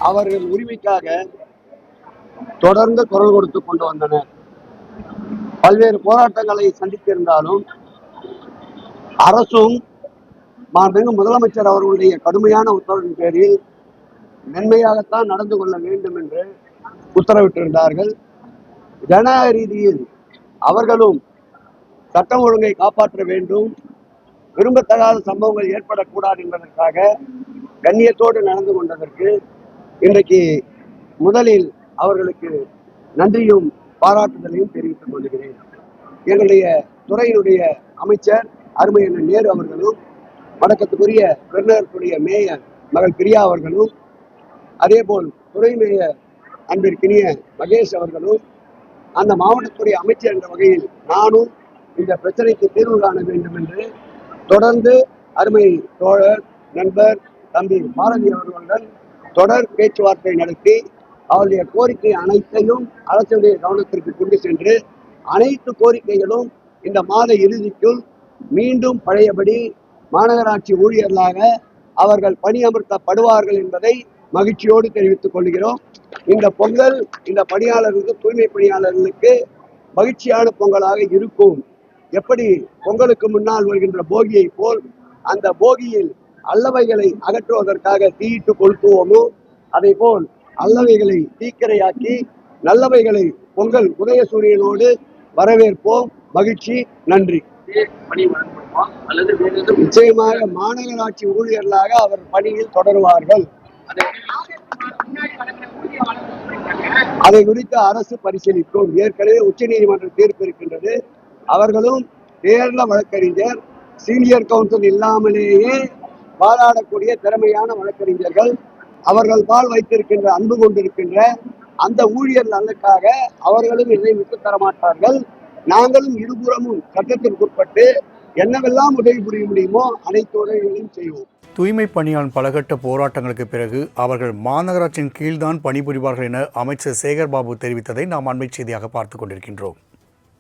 அவர்கள் உரிமைக்காக தொடர்ந்து குரல் கொடுத்து கொண்டு வந்தனர். பல்வேறு போராட்டங்களை சந்தித்திருந்தாலும் அரசும் மாண்புமிகு முதலமைச்சர் அவர்களுடைய கடுமையான உத்தரவின் பேரில் மென்மையாகத்தான் நடந்து கொள்ள வேண்டும் என்று உத்தரவிட்டிருந்தார்கள். ஜனநாயக ரீதியில் அவர்களும் சட்டம் ஒழுங்கை காப்பாற்ற வேண்டும், விரும்பத்தகாத சம்பவங்கள் ஏற்படக்கூடாது என்பதற்காக கண்ணியத்தோடு நடந்து கொண்டதற்கு இன்றைக்கு முதலில் அவர்களுக்கு நன்றியும் பாராட்டுதலையும் தெரிவித்துக் கொள்கிறேன். எங்களுடைய துறையினுடைய அமைச்சர் அருமையண்ணன் நேரு அவர்களும், வணக்கத்துக்குரிய பெருநகரத்துடைய மேயர் மகள் பிரியா அவர்களும், அதே போல் துறை மேயர் அன்பிற்கினிய மகேஷ் அவர்களும், அந்த மாவட்டத்துடைய அமைச்சர் என்ற வகையில் நானும் இந்த பிரச்சனைக்கு தீர்வு காண வேண்டும் என்று தொடர்ந்து அருமை தோழர் நண்பர் தம்பி பாரதி அவர்களுடன் தொடர் பேச்சுவார்த்தை நடத்தி அவருடைய கோரிக்கை அனைத்தையும் அரசுடைய கவனத்திற்கு கொண்டு சென்று அனைத்து கோரிக்கைகளும் இந்த மாத இறுதிக்குள் மீண்டும் பழையபடி மாநகராட்சி ஊழியர்களாக அவர்கள் பணியமர்த்தப்படுவார்கள் என்பதை மகிழ்ச்சியோடு தெரிவித்துக் கொள்கிறோம். இந்த பொங்கல் இந்த பணியாளர்களுக்கு, தூய்மை பணியாளர்களுக்கு மகிழ்ச்சியான பொங்கலாக இருக்கும். எப்படி பொங்கலுக்கு முன்னால் வருகின்ற போகியை போல் அந்த போகியில் அல்லவைகளை அகற்றுவதற்காக தீயிட்டு கொளுத்துவோமோ, அதை போல் அல்லவைகளை தீக்கிரையாக்கி நல்லவைகளை பொங்கல் உதயசூரியனோடு வரவேற்போம். மகிழ்ச்சி, நன்றி. நிச்சயமாக மாநகராட்சி ஊழியர்களாக அவர் பணியில் தொடருவார்கள். அதை குறித்து அரசு பரிசீலிக்கும். ஏற்கனவே உச்ச நீதிமன்ற தீர்ப்பு இருக்கின்றது. அவர்களும் தேர்ந்த வழக்கறிஞர், சீனியர் கவுன்சில் இல்லாமலேயே வாதாடக்கூடிய திறமையான வழக்கறிஞர்கள். அவர்கள் பால் வைத்திருக்கின்ற அன்பு கொண்டிருக்கின்ற அந்த ஊழியர் நலனுக்காக அவர்களும் இதை விட்டு தரமாட்டார்கள். நாங்களும் இருபுறமும் சட்டத்திற்குட்பட்டு என்னவெல்லாம் உதவி புரிய முடியுமோ அனைத்து உதவிகளையும் செய்வோம். தூய்மை பணியாளர் பலகட்ட போராட்டங்களுக்கு பிறகு அவர்கள் மாநகராட்சியின் கீழ்தான் பணிபுரிவார்கள் என அமைச்சர் சேகர்பாபு தெரிவித்ததை நாம் அண்மை செய்தியாக பார்த்துக் கொண்டிருக்கின்றோம்.